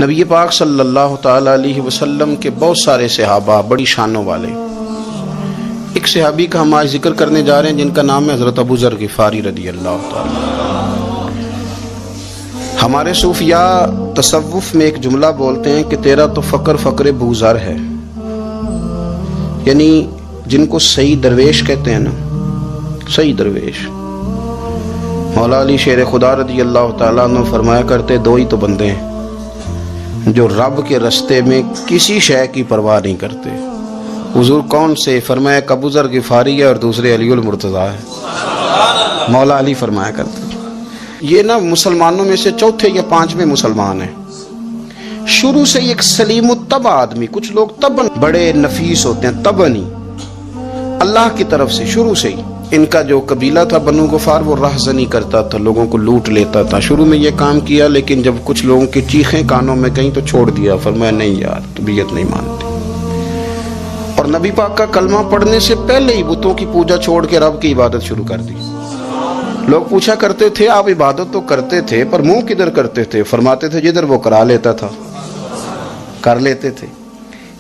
نبی پاک صلی اللہ تعالی علیہ وسلم کے بہت سارے صحابہ بڑی شانوں والے، ایک صحابی کا ہم آج ذکر کرنے جا رہے ہیں جن کا نام ہے حضرت ابو ذر غفاری رضی اللہ تعالی۔ ہمارے صوفیاء تصوف میں ایک جملہ بولتے ہیں کہ تیرا تو فقر ابو ذر ہے، یعنی جن کو صحیح درویش کہتے ہیں نا، صحیح درویش۔ مولا علی شیر خدا رضی اللہ تعالیٰ عنہ فرمایا کرتے دو ہی تو بندے ہیں جو رب کے رستے میں کسی شے کی پرواہ نہیں کرتے۔ حضور کون سے؟ فرمایا ابو ذر غفاری ہے اور دوسرے علی المرتضیٰ ہے۔ مولا علی فرمایا کرتے یہ نا مسلمانوں میں سے چوتھے یا پانچویں مسلمان ہیں۔ شروع سے ایک سلیم الطبع آدمی، کچھ لوگ طبعاً بڑے نفیس ہوتے ہیں، طبعاً ہی اللہ کی طرف سے شروع سے ہی۔ ان کا جو قبیلہ تھا بنو غفار وہ راہزنی کرتا تھا، لوگوں کو لوٹ لیتا تھا۔ شروع میں یہ کام کیا، لیکن جب کچھ لوگوں کی چیخیں کانوں میں گئیں تو چھوڑ دیا، فرمایا نہیں یار طبیعت نہیں مانتی۔ اور نبی پاک کا کلمہ پڑھنے سے پہلے ہی بتوں کی پوجا چھوڑ کے رب کی عبادت شروع کر دی۔ لوگ پوچھا کرتے تھے آپ عبادت تو کرتے تھے پر منہ کدھر کرتے تھے؟ فرماتے تھے جدھر وہ کرا لیتا تھا کر لیتے تھے۔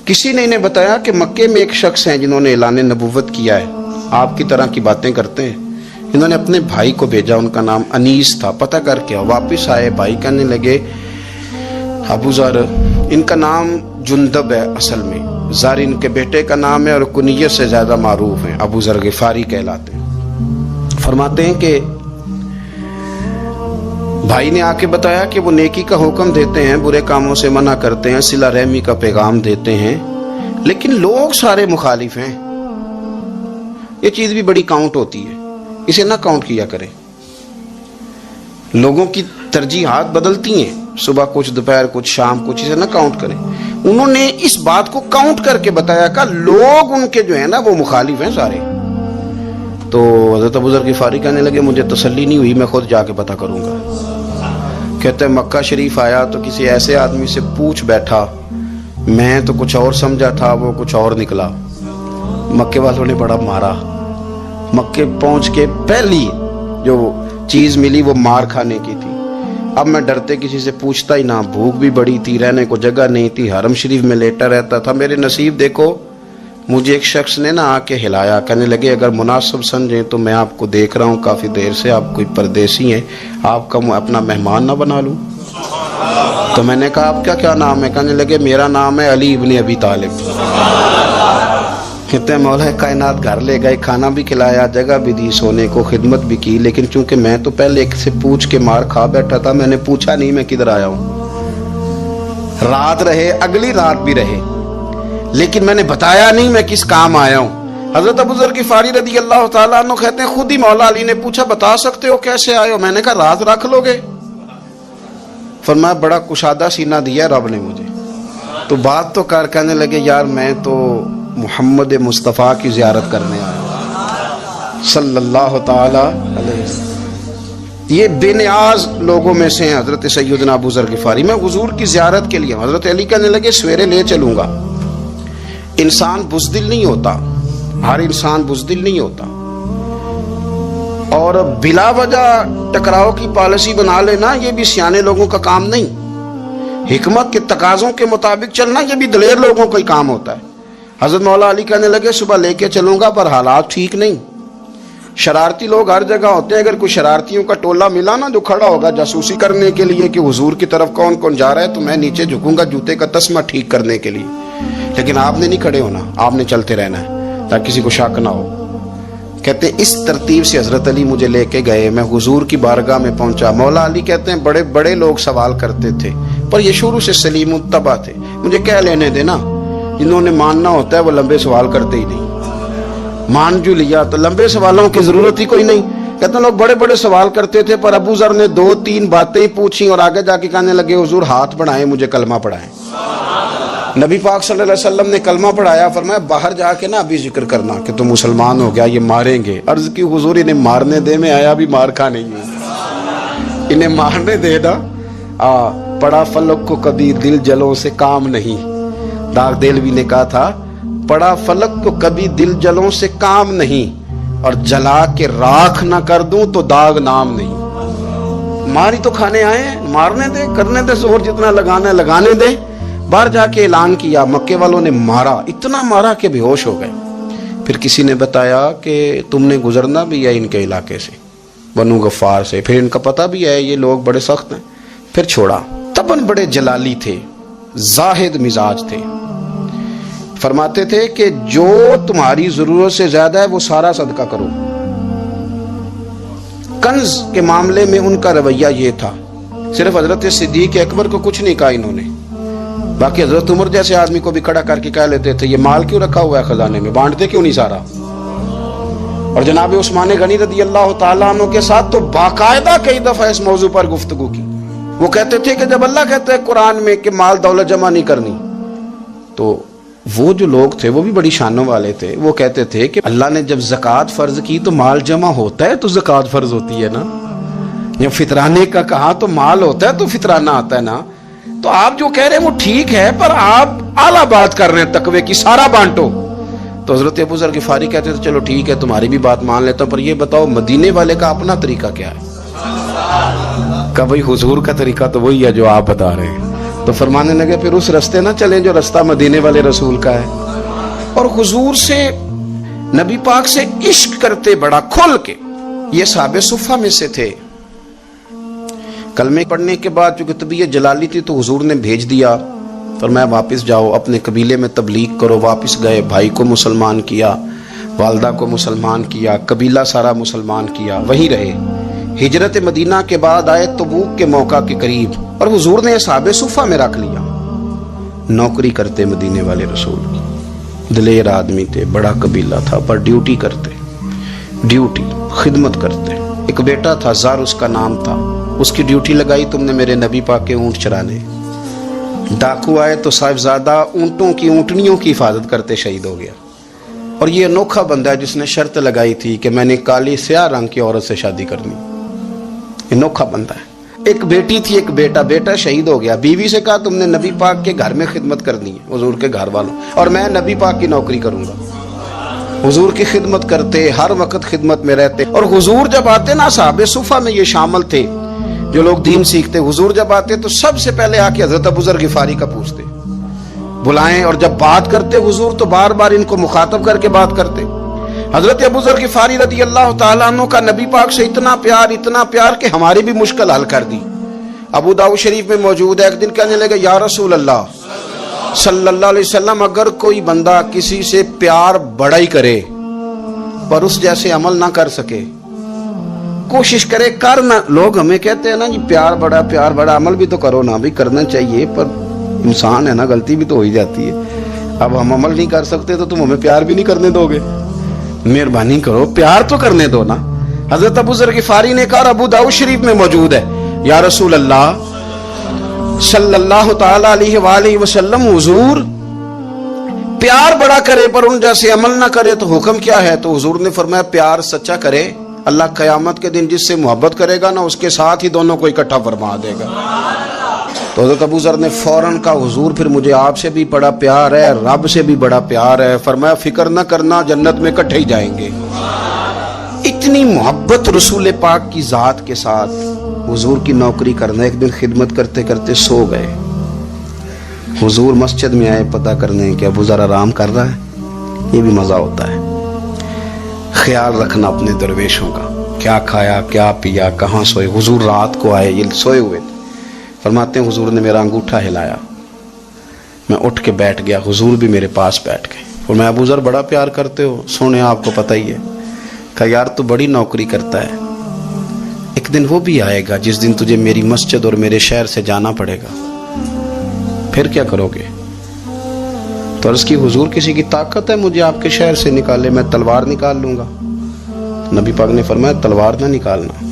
کسی نے انہیں بتایا کہ مکے میں ایک شخص ہیں جنہوں نے اعلان نبوت کیا ہے، آپ کی طرح کی باتیں کرتے ہیں۔ انہوں نے اپنے بھائی کو بھیجا، ان کا نام انیس تھا، پتہ کر کے واپس آئے، بھائی کہنے لگے ابو ذر، ان کا نام جندب ہے، اصل میں ذر ان کے بیٹے کا نام ہے اور کنیت سے زیادہ معروف ہیں، ابو ذر غفاری کہلاتے ہیں۔ فرماتے ہیں کہ بھائی نے آ کے بتایا کہ وہ نیکی کا حکم دیتے ہیں، برے کاموں سے منع کرتے ہیں، صلہ رحمی کا پیغام دیتے ہیں، لیکن لوگ سارے مخالف ہیں۔ یہ چیز بھی بڑی کاؤنٹ ہوتی ہے، اسے نہ کاؤنٹ کیا کریں۔ لوگوں کی ترجیحات بدلتی ہیں، صبح کچھ، دوپہر کچھ، شام کچھ، اسے نہ کاؤنٹ کریں۔ انہوں نے اس بات کو کاؤنٹ کر کے بتایا کہ لوگ ان کے جو ہیں نا وہ مخالف ہیں سارے۔ تو حضرت ابو ذر غفاری کہنے لگے مجھے تسلی نہیں ہوئی، میں خود جا کے پتہ کروں گا۔ کہتے ہیں مکہ شریف آیا تو کسی ایسے آدمی سے پوچھ بیٹھا، میں تو کچھ اور سمجھا تھا، وہ کچھ اور نکلا۔ مکے والوں نے بڑا مارا۔ مکے پہنچ کے پہلی جو چیز ملی وہ مار کھانے کی تھی۔ اب میں ڈرتے کسی سے پوچھتا ہی نہ، بھوک بھی بڑی تھی، رہنے کو جگہ نہیں تھی، حرم شریف میں لیٹا رہتا تھا۔ میرے نصیب دیکھو، مجھے ایک شخص نے نہ آ کے ہلایا، کہنے لگے اگر مناسب سمجھیں تو میں آپ کو دیکھ رہا ہوں کافی دیر سے، آپ کوئی پردیسی ہیں، آپ کا اپنا مہمان نہ بنا لوں؟ تو میں نے کہا آپ کا کیا نام ہے؟ کہنے لگے میرا نام ہے علی ابن ابی طالب۔ کہتے ہیں مولا کائنات گھر لے گئے، کھانا بھی کھلایا، جگہ بھی دی سونے کو، خدمت بھی کی، لیکن چونکہ میں تو پہلے ایک سے پوچھ کے مار کھا بیٹھا تھا، میں نے پوچھا نہیں میں کدھر آیا ہوں۔ رات رہے، اگلی رات بھی رہے، لیکن میں نے بتایا نہیں میں کس کام آیا ہوں۔ حضرت ابو ذر غفاری رضی اللہ تعالیٰ عنہ کہتے ہیں خود ہی مولا علی نے پوچھا بتا سکتے ہو کیسے آئے ہو؟ میں نے کہا رات رکھ لو گے؟ فرمایا بڑا کشادہ سینہ دیا رب نے مجھے، تو بات تو کر۔ کہنے لگے یار میں تو محمد مصطفیٰ کی زیارت کرنے آیا صلی اللہ تعالی علیہ وسلم۔ یہ بے نیاز لوگوں میں سے ہیں حضرت سیدنا ابو ذر غفاری۔ میں حضور کی زیارت کے لیے، حضرت علی کہنے لگے سویرے لے چلوں گا۔ انسان بزدل نہیں ہوتا، ہر انسان بزدل نہیں ہوتا، اور بلا وجہ ٹکراؤ کی پالیسی بنا لینا یہ بھی سیانے لوگوں کا کام نہیں۔ حکمت کے تقاضوں کے مطابق چلنا یہ بھی دلیر لوگوں کا ہی کام ہوتا ہے۔ حضرت مولا علی کہنے لگے صبح لے کے چلوں گا پر حالات ٹھیک نہیں، شرارتی لوگ ہر جگہ ہوتے ہیں، اگر کوئی شرارتیوں کا ٹولہ ملا نا جو کھڑا ہوگا جاسوسی کرنے کے لیے کہ حضور کی طرف کون کون جا رہا ہے، تو میں نیچے جھکوں گا جوتے کا تسمہ ٹھیک کرنے کے لیے، لیکن آپ نے نہیں کھڑے ہونا، آپ نے چلتے رہنا ہے تاکہ کسی کو شک نہ ہو۔ کہتے ہیں اس ترتیب سے حضرت علی مجھے لے کے گئے، میں حضور کی بارگاہ میں پہنچا۔ مولا علی کہتے ہیں بڑے بڑے لوگ سوال کرتے تھے پر یہ شروع سے سلیم الطبع تھے، مجھے کہہ لینے دینا، جنہوں نے ماننا ہوتا ہے وہ لمبے سوال کرتے ہی نہیں۔ مان جو لیا تو لمبے سوالوں کی ضرورت ہی کوئی نہیں۔ کہتے ہیں لوگ بڑے بڑے سوال کرتے تھے پر ابو ذر نے 2-3 باتیں پوچھی اور آگے جا کے کہنے لگے حضور ہاتھ بڑھائیں مجھے کلمہ پڑھائیں۔ نبی پاک صلی اللہ علیہ وسلم نے کلمہ پڑھایا، فرمایا باہر جا کے نا ابھی ذکر کرنا کہ تم مسلمان ہو گیا، یہ ماریں گے۔ عرض کی حضور انہیں مارنے دے، میں آیا بھی مار کھانے ہی، انہیں مارنے دے نا۔ پڑا فلک کو کبھی دل جلوں سے کام نہیں، داغ دلوی نے کہا تھا پڑا فلک کو کبھی دل جلوں سے کام نہیں، اور جلا کے راکھ نہ کر دوں تو داغ نام نہیں۔ مار ہی تو کھانے آئے ہیں، مارنے دے، کرنے دے زور جتنا لگانا ہے لگانے دے۔ باہر جا کے اعلان کیا، مکے والوں نے مارا، اتنا مارا کہ بے ہوش ہو گئے۔ پھر کسی نے بتایا کہ تم نے گزرنا بھی ہے ان کے علاقے سے، بنو غفار سے، پھر ان کا پتہ بھی ہے یہ لوگ بڑے سخت ہیں، پھر چھوڑا۔ تبن بڑے جلالی تھے، زاہد مزاج تھے، فرماتے تھے کہ جو تمہاری ضرورت سے زیادہ ہے وہ سارا صدقہ کرو۔ کنز کے معاملے میں ان کا رویہ یہ تھا، صرف حضرت صدیق اکبر کو کچھ نہیں کہا انہوں نے، باقی حضرت عمر جیسے آدمی کو بھی کھڑا کر کے کہہ لیتے تھے یہ مال کیوں رکھا ہوا ہے خزانے میں، بانٹتے کیوں نہیں سارا؟ اور جناب عثمان غنی رضی اللہ تعالیٰ عنہ کے ساتھ تو باقاعدہ کئی دفعہ اس موضوع پر گفتگو کی۔ وہ کہتے تھے کہ جب اللہ کہتا ہے قرآن میں کہ مال دولت جمع نہیں کرنی، تو وہ جو لوگ تھے وہ بھی بڑی شانوں والے تھے، وہ کہتے تھے کہ اللہ نے جب زکوٰۃ فرض کی تو مال جمع ہوتا ہے تو زکوٰۃ فرض ہوتی ہے نا، جب فطرانے کا کہا تو مال ہوتا ہے تو فطرانہ آتا ہے نا، تو آپ جو کہہ رہے ہیں وہ ٹھیک ہے پر آپ اعلیٰ بات کر رہے ہیں تقوی کی، سارا بانٹو۔ تو حضرت ابو ذر غفاری کہتے تھے چلو ٹھیک ہے تمہاری بھی بات مان لیتا ہوں، پر یہ بتاؤ مدینے والے کا اپنا طریقہ کیا ہے؟ کہ بھئی حضور کا طریقہ تو وہی ہے جو آپ بتا رہے ہیں۔ تو فرمانے لگے پھر اس رستے نہ چلیں جو رستہ مدینے والے رسول کا ہے۔ اور حضور سے، نبی پاک سے عشق کرتے بڑا کھل کے۔ یہ صحابہ صفہ میں سے تھے۔ کلمے پڑھنے کے بعد چونکہ طبیعت جلالی تھی تو حضور نے بھیج دیا، فرمایا واپس جاؤ اپنے قبیلے میں تبلیغ کرو۔ واپس گئے، بھائی کو مسلمان کیا، والدہ کو مسلمان کیا، قبیلہ سارا مسلمان کیا، وہیں رہے۔ ہجرت مدینہ کے بعد آئے تبوک کے موقع کے قریب، اور حضور نے اصحاب صفہ میں رکھ لیا۔ نوکری کرتے مدینے والے رسول کی، دلیر آدمی تھے، بڑا قبیلہ تھا، پر ڈیوٹی کرتے، ڈیوٹی خدمت کرتے۔ ایک بیٹا تھا زار اس کا نام تھا، اس کی ڈیوٹی لگائی تم نے میرے نبی پاک کے اونٹ چرانے۔ ڈاکو آئے تو صاحبزادہ اونٹوں کی، اونٹنیوں کی حفاظت کرتے شہید ہو گیا۔ اور یہ انوکھا بندہ ہے جس نے شرط لگائی تھی کہ میں نے کالی سیاہ رنگ کی عورت سے شادی کرنی، انوکھا بندہ ہے۔ ایک بیٹی تھی، ایک بیٹا، بیٹا شہید ہو گیا، بیوی سے کہا تم نے نبی پاک کے گھر میں خدمت کرنی ہے، حضور کے گھر والوں، اور میں نبی پاک کی نوکری کروں گا۔ حضور کی خدمت کرتے، ہر وقت خدمت میں رہتے۔ اور حضور جب آتے نا، صحابہ صفہ میں یہ شامل تھے جو لوگ دین سیکھتے، حضور جب آتے تو سب سے پہلے آ کے حضرت ابو ذر غفاری کا پوچھتے، بلائیں، اور جب بات کرتے حضور تو بار بار ان کو مخاطب کر کے بات کرتے۔ حضرت ابو ذر غفاری رضی اللہ تعالیٰ عنہ کا نبی پاک سے اتنا پیار کہ ہماری بھی مشکل حل کر دی۔ ابو داؤد شریف میں موجود ہے، ایک دن کہنے لگے یا رسول اللہ صلی اللہ علیہ وسلم، اگر کوئی بندہ کسی سے پیار بڑا ہی کرے پر اس جیسے عمل نہ کر سکے، کوشش کرے کرنا، لوگ ہمیں کہتے ہیں نا جی پیار بڑا، عمل بھی تو کرو نا، بھی کرنا چاہیے، پر انسان ہے نا، غلطی بھی تو ہو ہی جاتی ہے۔ اب ہم عمل نہیں کر سکتے تو تم ہمیں پیار بھی نہیں کرنے دو گے، مہربانی کرو پیار تو کرنے دو نا۔ حضرت ابو ذر غفاری نے کہا، ابو داؤد شریف میں موجود ہے، یا رسول اللہ صلی اللہ تعالی علیہ وآلہ وسلم، حضور پیار بڑا کرے پر ان جیسے عمل نہ کرے تو حکم کیا ہے؟ تو حضور نے فرمایا پیار سچا کرے، اللہ قیامت کے دن جس سے محبت کرے گا نا اس کے ساتھ ہی دونوں کو اکٹھا فرما دے گا۔ تو حضرت ابو ذر نے فوراً کہا، حضور پھر مجھے آپ سے بھی بڑا پیار ہے، رب سے بھی بڑا پیار ہے۔ فرمایا فکر نہ کرنا، جنت میں اکٹھے ہی جائیں گے۔ اتنی محبت رسول پاک کی ذات کے ساتھ، حضور کی نوکری کرنا۔ ایک دن خدمت کرتے کرتے سو گئے، حضور مسجد میں آئے پتہ کرنے کہ ابو ذر آرام کر رہا ہے۔ یہ بھی مزہ ہوتا ہے، خیال رکھنا اپنے درویشوں کا، کیا کھایا کیا پیا، کہاں سوئے۔ حضور رات کو آئے، یہ سوئے ہوئے تھے، فرماتے ہیں حضور نے میرا انگوٹھا ہلایا، میں اٹھ کے بیٹھ گیا، حضور بھی میرے پاس بیٹھ گئے۔ اور میں ابو ذر بڑا پیار کرتے ہو، سونے آپ کو پتہ ہی ہے۔ کہا یار تو بڑی نوکری کرتا ہے، ایک دن وہ بھی آئے گا جس دن تجھے میری مسجد اور میرے شہر سے جانا پڑے گا، پھر کیا کرو گے؟ تو عرض کی حضور کسی کی طاقت ہے مجھے آپ کے شہر سے نکالے؟ میں تلوار نکال لوں گا۔ نبی پاک نے فرمایا تلوار نہ نکالنا،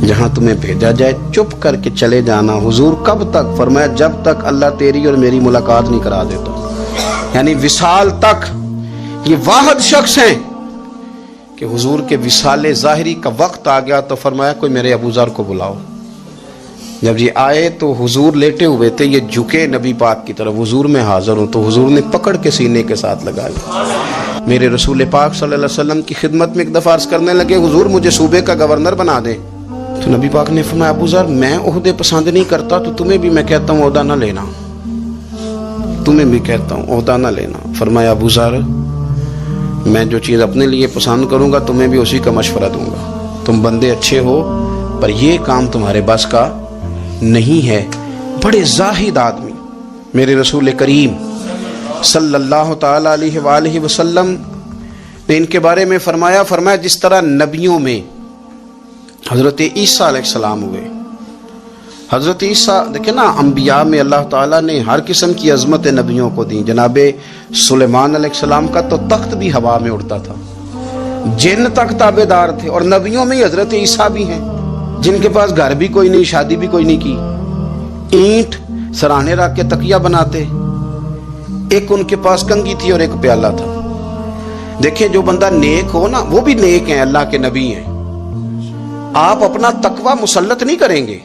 جہاں تمہیں بھیجا جائے چپ کر کے چلے جانا۔ حضور کب تک؟ فرمایا جب تک اللہ تیری اور میری ملاقات نہیں کرا دیتا، یعنی وصال تک۔ یہ واحد شخص ہیں کہ حضور کے وصال ظاہری کا وقت آ گیا تو فرمایا کوئی میرے ابو ذر کو بلاؤ۔ جب یہ آئے تو حضور لیٹے ہوئے تھے، یہ جھکے نبی پاک کی طرف، حضور میں حاضر ہوں، تو حضور نے پکڑ کے سینے کے ساتھ لگا لیا۔ میرے رسول پاک صلی اللہ علیہ وسلم کی خدمت میں ایک دفعہ عرض کرنے لگے، حضور مجھے صوبے کا گورنر بنا دیں۔ تو تو نبی پاک نے فرمایا ابو ذر میں عہدے پسند نہیں کرتا تو تمہیں بھی میں کہتا ہوں عہدہ نہ لینا، تمہیں بھی کہتا ہوں عہدہ نہ لینا۔ فرمایا ابو ذر میں جو چیز اپنے لیے پسند کروں گا تمہیں بھی اسی کا مشورہ دوں گا، تم بندے اچھے ہو پر یہ کام تمہارے بس کا نہیں ہے۔ بڑے زاہد آدمی میرے رسول کریم صلی اللہ تعالی علیہ وآلہ وسلم نے ان کے بارے میں فرمایا جس طرح نبیوں میں حضرت عیسیٰ علیہ السلام ہوئے، حضرت عیسیٰ دیکھیں نا، انبیاء میں اللہ تعالیٰ نے ہر قسم کی عظمت نبیوں کو دی۔ جناب سلیمان علیہ السلام کا تو تخت بھی ہوا میں اڑتا تھا، جن تک تابع دار تھے، اور نبیوں میں حضرت عیسیٰ بھی ہیں جن کے پاس گھر بھی کوئی نہیں، شادی بھی کوئی نہیں کی، اینٹ سرانے رکھ کے تکیہ بناتے، ایک ان کے پاس کنگھی تھی اور ایک پیالہ تھا۔ دیکھیں جو بندہ نیک ہو نا وہ بھی نیک ہیں، اللہ کے نبی ہیں۔ آپ اپنا تقوی مسلط نہیں کریں گے،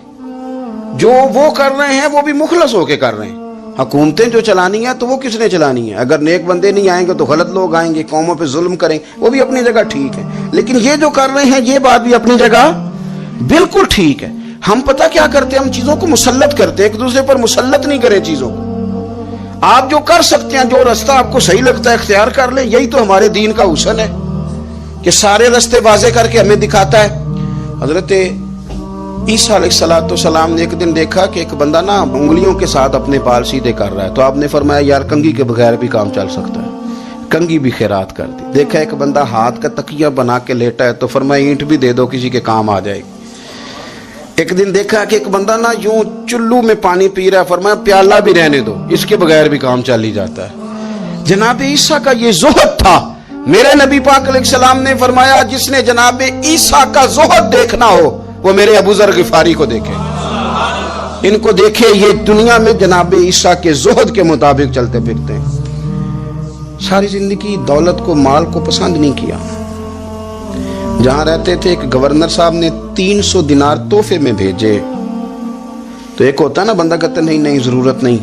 جو وہ کر رہے ہیں وہ بھی مخلص ہو کے کر رہے ہیں۔ حکومتیں جو چلانی ہیں تو وہ کس نے چلانی ہے؟ اگر نیک بندے نہیں آئیں گے تو غلط لوگ آئیں گے، قوموں پہ ظلم کریں، وہ بھی اپنی جگہ ٹھیک ہے، لیکن یہ جو کر رہے ہیں یہ بات بھی اپنی جگہ بالکل ٹھیک ہے۔ ہم پتہ کیا کرتے ہیں، ہم چیزوں کو مسلط کرتے ہیں، ایک دوسرے پر مسلط نہیں کریں چیزوں کو۔ آپ جو کر سکتے ہیں، جو رستہ آپ کو صحیح لگتا ہے اختیار کر لیں، یہی تو ہمارے دین کا حسن ہے کہ سارے رستے واضح کر کے ہمیں دکھاتا ہے۔ حضرت عیسیٰ علیہ السلام نے ایک دن دیکھا کہ ایک بندہ نا انگلیوں کے ساتھ اپنے بال سیدھے کر رہا ہے، تو آپ نے فرمایا یار کنگھی کے بغیر بھی کام چل سکتا ہے، کنگھی بھی خیرات کر دی۔ دیکھا ایک بندہ ہاتھ کا تکیہ بنا کے لیٹا ہے، تو فرمایا اینٹ بھی دے دو، کسی کے کام آ جائے گی۔ ایک دن دیکھا کہ ایک بندہ نا یوں چلو میں پانی پی رہا ہے، فرمایا پیالہ بھی رہنے دو، اس کے بغیر بھی کام چل ہی جاتا ہے۔ جناب عیسیٰ کا یہ زہد تھا۔ میرے نبی پاک علیہ السلام نے فرمایا جس نے جناب عیسیٰ کا زہد دیکھنا ہو وہ میرے ابو ذر غفاری کو دیکھے، ان کو دیکھے، یہ دنیا میں جناب عیسیٰ کے زہد کے مطابق چلتے پھرتے ہیں۔ ساری زندگی دولت کو، مال کو پسند نہیں کیا۔ جہاں رہتے تھے ایک گورنر صاحب نے 300 دینار تحفے میں بھیجے، تو ایک ہوتا ہے نا بندہ کہتا نہیں نہیں ضرورت نہیں،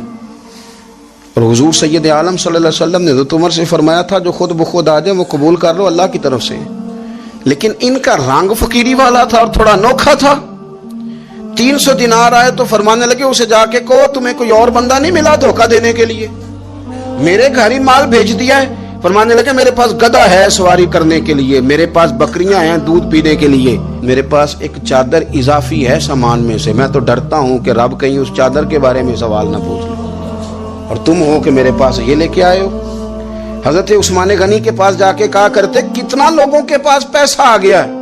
اور حضور سید عالم صلی اللہ علیہ وسلم نے حضرت عمر سے فرمایا تھا جو خود بخود آ جائے وہ قبول کر لو، اللہ کی طرف سے۔ لیکن ان کا رنگ فقیری والا تھا اور تھوڑا انوکھا تھا۔ 300 دینار آئے تو فرمانے لگے اسے جا کے کہو تمہیں کوئی اور بندہ نہیں ملا دھوکہ دینے کے لیے، میرے گھر ہی مال بھیج دیا ہے۔ فرمانے لگے میرے پاس گدھا ہے سواری کرنے کے لیے، میرے پاس بکریاں ہیں دودھ پینے کے لیے، میرے پاس ایک چادر اضافی ہے سامان میں سے، میں تو ڈرتا ہوں کہ رب کہیں اس چادر کے بارے میں سوال نہ پوچھ لے، اور تم ہو کہ میرے پاس یہ لے کے آئے ہو۔ حضرت عثمان غنی کے پاس جا کے کہا کرتے کتنا لوگوں کے پاس پیسہ آ گیا ہے،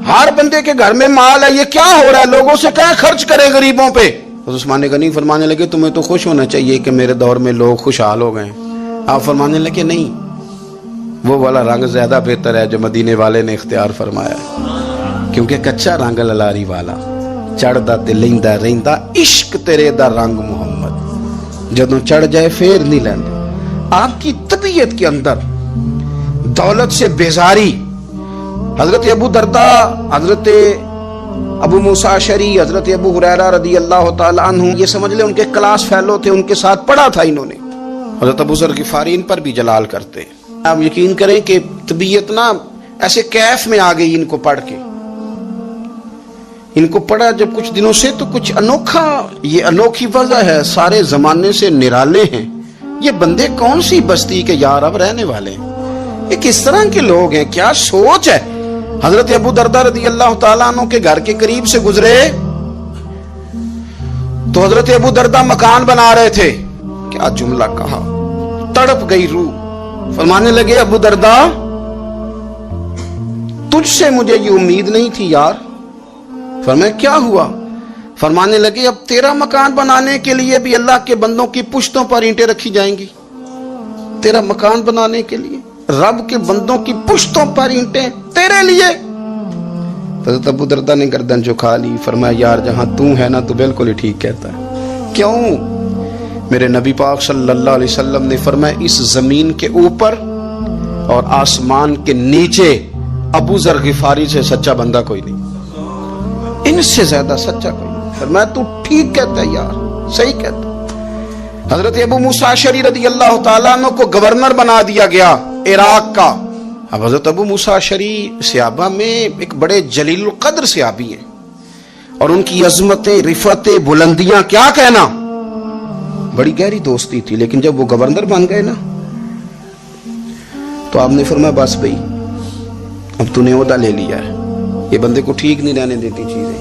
ہر بندے کے گھر میں مال ہے، یہ کیا ہو رہا ہے، لوگوں سے کیا خرچ کرے غریبوں پہ۔ عثمان غنی فرمانے لگے تمہیں تو خوش ہونا چاہیے کہ میرے دور میں لوگ خوشحال ہو گئے۔ آپ فرمانے لگے نہیں، وہ والا رنگ زیادہ بہتر ہے جو مدینے والے نے اختیار فرمایا ہے، کیونکہ کچا رنگ للاری والا چڑھدا تے لیندا رہندا عشق تیرے دا رنگ محمد، جدوں چڑھ جائے پھر نہیں لیندے۔ آپ کی طبیعت کے اندر دولت سے بیزاری، حضرت ابو درداء، حضرت ابو موسیٰ اشعری، حضرت ابو ہریرہ رضی اللہ تعالیٰ عنہ، یہ سمجھ لیں ان کے کلاس فیلو تھے، ان کے ساتھ پڑھا تھا انہوں نے۔ حضرت ابو ذر غفاری ان پر بھی جلال کرتے ہیں۔ آپ یقین کریں کہ طبیعت نا ایسے کیف میں آ گئی ان کو پڑھ کے، ان کو پڑھا جب کچھ دنوں سے تو کچھ انوکھا، یہ انوکھی وجہ ہے، سارے زمانے سے نرالے ہیں، یہ بندے کون سی بستی کے یار اب رہنے والے ہیں، یہ کس طرح کے لوگ ہیں، کیا سوچ ہے۔ حضرت ابو درداء رضی اللہ تعالیٰ عنہ کے گھر کے قریب سے گزرے تو حضرت ابو درداء مکان بنا رہے تھے، کیا جملہ کہا، تڑپ گئی روح۔ فرمانے لگے ابو درداء تجھ سے مجھے یہ امید نہیں تھی یار۔ فرمایا کیا ہوا؟ فرمانے لگے اب تیرا مکان بنانے کے لیے بھی اللہ کے بندوں کی پشتوں پر اینٹیں رکھی جائیں گی، تیرا مکان بنانے کے لیے رب کے بندوں کی پشتوں پر اینٹیں تیرے لیے۔ حضرت ابو درداء نے گردن جھکا لی، فرمایا یار جہاں تو ہے نا تو بالکل ہی ٹھیک کہتا ہے۔ کیوں؟ میرے نبی پاک صلی اللہ علیہ وسلم نے فرمایا اس زمین کے اوپر اور آسمان کے نیچے ابو ذر غفاری سے سچا بندہ کوئی نہیں، ان سے زیادہ سچا کوئی نہیں۔ فرمایا تو ٹھیک کہتا ہے یار، صحیح کہتا ہے۔ حضرت ابو موسیٰ اشعری رضی اللہ تعالیٰ عنہ کو گورنر بنا دیا گیا عراق کا۔ اب حضرت ابو موسیٰ اشعری صحابہ میں ایک بڑے جلیل القدر صحابی ہیں، اور ان کی عظمتیں، رفتیں، بلندیاں کیا کہنا. بڑی گہری دوستی تھی. لیکن جب وہ گورنر بن گئے نا تو آپ نے فرمایا بس بھائی اب تو نے عہدہ لے لیا ہے، یہ بندے کو ٹھیک نہیں رہنے دیتی چیزیں،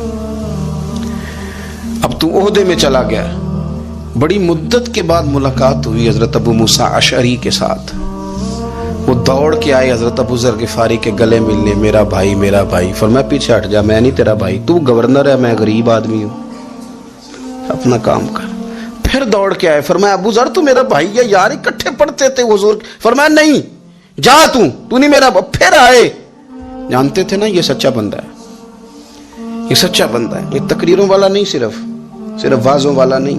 اب تو عہدے میں چلا گیا. بڑی مدت کے بعد ملاقات ہوئی حضرت ابو موسیٰ اشعری کے ساتھ. وہ دوڑ کے آئے حضرت ابو ذر غفاری کے گلے ملنے، میرا بھائی میرا بھائی. فرمایا پیچھے ہٹ جا، میں نہیں تیرا بھائی، تو گورنر ہے، میں غریب آدمی ہوں، اپنا کام کر. پھر دوڑ کے آئے، فرمایا ابو ذر تو میرا بھائی ہے یار، اکٹھے پڑھتے تھے حضور. فرمایا نہیں جا تو نہیں میرا. پھر آئے. جانتے تھے نا یہ سچا بندہ ہے، یہ سچا بندہ ہے، یہ تقریروں والا نہیں، صرف وعظوں والا نہیں،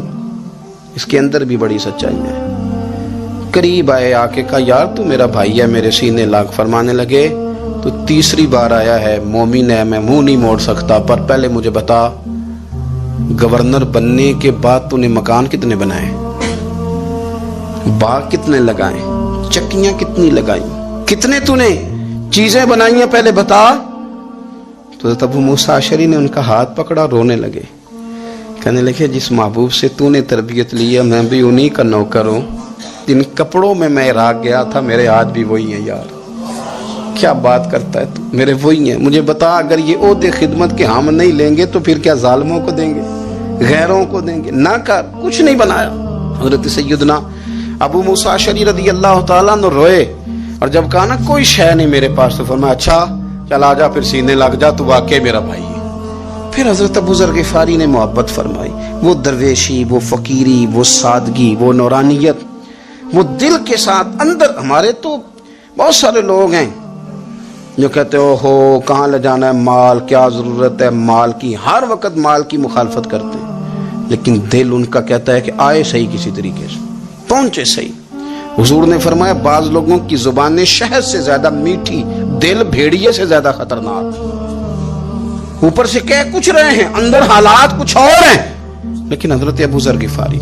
اس کے اندر بھی بڑی سچائی ہے. قریب آئے، آ کے کہا یار تو میرا بھائی ہے، میرے سینے لاگ. فرمانے لگے تو تیسری بار آیا ہے، مومن ہے، میں منہ نہیں موڑ سکتا، پر پہلے مجھے بتا گورنر بننے کے بعد تو نے مکان کتنے بنائے، باغ کتنے لگائے، چکیاں کتنی لگائیں، کتنے تو نے چیزیں بنائی ہیں، پہلے بتا. تو ابو موسیٰ اشعری نے ان کا ہاتھ پکڑا، رونے لگے، کہنے لگے جس محبوب سے تو نے تربیت لی ہے میں بھی انہی کا نوکر ہوں. جن کپڑوں میں میں عراق گیا تھا میرے ہاتھ بھی وہی ہیں. یار کیا بات کرتا ہے تو، میرے وہی ہیں. مجھے بتا اگر یہ عہدے خدمت کے ہم نہیں لیں گے تو پھر کیا ظالموں کو دیں گے، غیروں کو دیں گے؟ نہ کر، کچھ نہیں بنایا. حضرت سیدنا ابو موسیٰ اشعری رضی اللہ تعالیٰ عنہ روئے، اور جب کہا نا کوئی شے نہیں میرے پاس، تو فرمایا اچھا چل آ جا، پھر سینے لگ جا، تو واقعی میرا بھائی ہے. پھر حضرت ابو ذر غفاری نے محبت فرمائی. وہ درویشی، وہ فقیری، وہ سادگی، وہ نورانیت، وہ دل کے ساتھ اندر. ہمارے تو بہت سارے لوگ ہیں جو کہتے ہو کہاں لے جانا ہے مال، کیا ضرورت ہے مال کی، ہر وقت مال کی مخالفت کرتے ہیں، لیکن دل ان کا کہتا ہے کہ آئے صحیح، کسی طریقے سے پہنچے صحیح. حضور نے فرمایا بعض لوگوں کی زبانیں شہد سے زیادہ میٹھی، دل بھیڑیے سے زیادہ خطرناک. اوپر سے کہہ کچھ رہے ہیں، اندر حالات کچھ اور ہیں. لیکن حضرت ابو ذر غفاری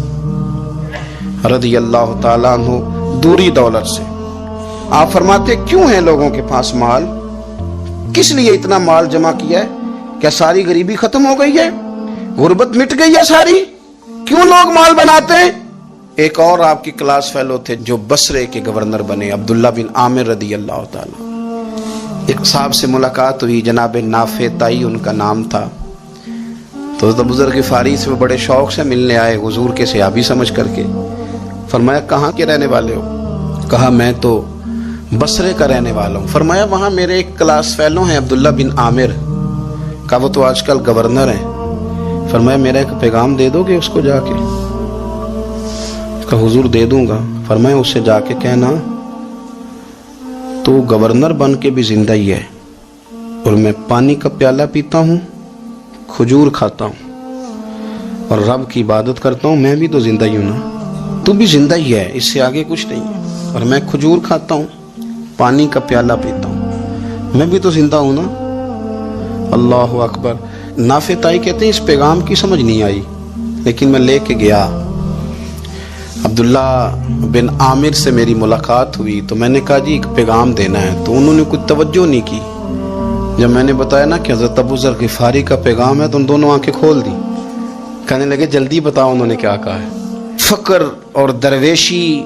رضی اللہ تعالیٰ عنہ دوری دولت سے، آپ فرماتے کیوں ہے لوگوں کے پاس مال، کس لیے اتنا مال جمع کیا ہے؟ کیا ساری غریبی ختم ہو گئی ہے، غربت مٹ گئی ہے ساری؟ کیوں لوگ مال بناتے ہیں؟ ایک اور آپ کی کلاس فیلو تھے جو بصرے کے گورنر بنے، عبداللہ بن عامر رضی اللہ تعالیٰ. ایک صاحب سے ملاقات ہوئی، جناب نافع تائی ان کا نام تھا. تو ابو ذر غفاری سے وہ بڑے شوق سے ملنے آئے، حضور کے صحابی سمجھ کر کے. فرمایا کہاں کے رہنے والے ہو؟ کہا میں تو بصرے کا رہنے والا ہوں. فرمایا وہاں میرے ایک کلاس فیلو ہیں عبداللہ بن عامر. کہا وہ تو آج کل گورنر ہیں. فرمایا میرا ایک پیغام دے دو گے اس کو جا کے؟ کہا حضور دے دوں گا. فرمایا اس سے جا کے کہنا تو گورنر بن کے بھی زندہ ہی ہے، اور میں پانی کا پیالہ پیتا ہوں، کھجور کھاتا ہوں اور رب کی عبادت کرتا ہوں، میں بھی تو زندہ ہی ہوں نا، تو بھی زندہ ہی ہے، اس سے آگے کچھ نہیں ہے. اور میں کھجور کھاتا ہوں، پانی کا پیالہ پیتا ہوں، میں بھی تو زندہ ہوں نا. اللہ اکبر. نافع تائی کہتے ہیں اس پیغام کی سمجھ نہیں آئی، لیکن میں لے کے گیا. عبداللہ بن عامر سے میری ملاقات ہوئی تو میں نے کہا جی ایک پیغام دینا ہے، تو انہوں نے کوئی توجہ نہیں کی. جب میں نے بتایا نا کہ حضرت ابو ذر غفاری کا پیغام ہے تو ان دونوں آنکھیں کھول دی. کہنے لگے جلدی بتاؤ انہوں نے کیا کہا ہے. فقر اور درویشی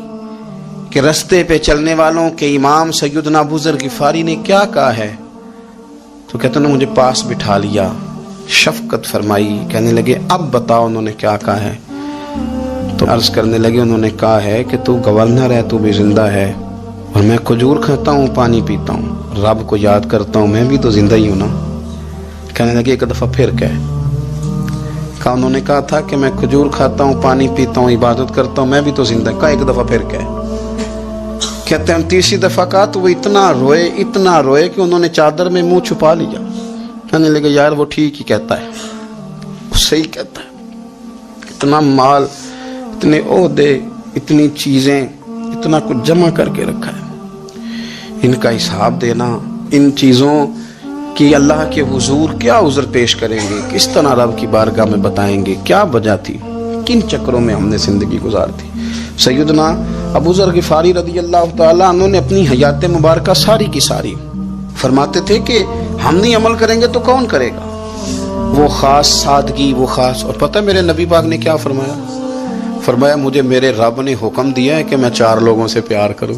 کے رستے پہ چلنے والوں کے امام سیدنا ابو ذر غفاری نے کیا کہا ہے. تو کہتے ہیں مجھے پاس بٹھا لیا، شفقت فرمائی. کہنے لگے اب بتاؤ انہوں نے کیا کہا ہے. تو عرض کرنے لگے انہوں نے کہا ہے کہ تو گورنر ہے، تو بھی زندہ ہے، اور میں کھجور کھاتا ہوں، پانی پیتا ہوں، رب کو یاد کرتا ہوں، میں بھی تو زندہ ہی ہوں نا. کہنے لگے ایک دفعہ پھر کہا انہوں نے کہا تھا کہ میں کھجور کھاتا ہوں، پانی پیتا ہوں، عبادت کرتا ہوں، میں بھی تو زندہ. کہا ایک دفعہ پھر کہتے ہیں تیسری دفعہ کہا تو وہ اتنا روئے کہ انہوں نے چادر میں منہ چھپا لیا. کہنے لگے یار وہ ٹھیک ہی کہتا ہے، وہ صحیح کہتا ہے. اتنا مال، اتنے عہدے، اتنی چیزیں، اتنا کچھ جمع کر کے رکھا ہے، ان کا حساب دینا، ان چیزوں کی اللہ کے حضور کیا عذر پیش کریں گے، کس طرح رب کی بارگاہ میں بتائیں گے کیا وجہ تھی، کن چکروں میں ہم نے زندگی گزار دی. سیدنا ابو ذر غفاری رضی اللہ تعالیٰ عنہ نے اپنی حیات مبارکہ ساری کی ساری فرماتے تھے کہ ہم نہیں عمل کریں گے تو کون کرے گا. وہ خاص سادگی، وہ خاص. اور پتہ میرے نبی پاک نے کیا فرمایا؟ فرمایا مجھے میرے رب نے حکم دیا ہے کہ میں 4 لوگوں سے پیار کروں.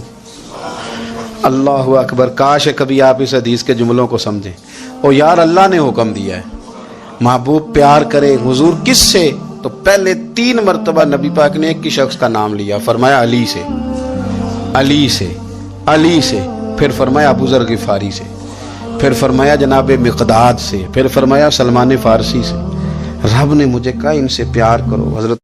اللہ اکبر. کاش کبھی آپ اس حدیث کے جملوں کو سمجھیں. او یار اللہ نے حکم دیا ہے محبوب پیار کرے. حضور کس سے؟ تو پہلے 3 مرتبہ نبی پاک نے ایک ہی شخص کا نام لیا. فرمایا علی سے، علی سے، علی سے. پھر فرمایا ابو ذر غفاری سے. پھر فرمایا جناب مقداد سے. پھر فرمایا سلمان فارسی سے. رب نے مجھے کہا ان سے پیار کرو. حضرت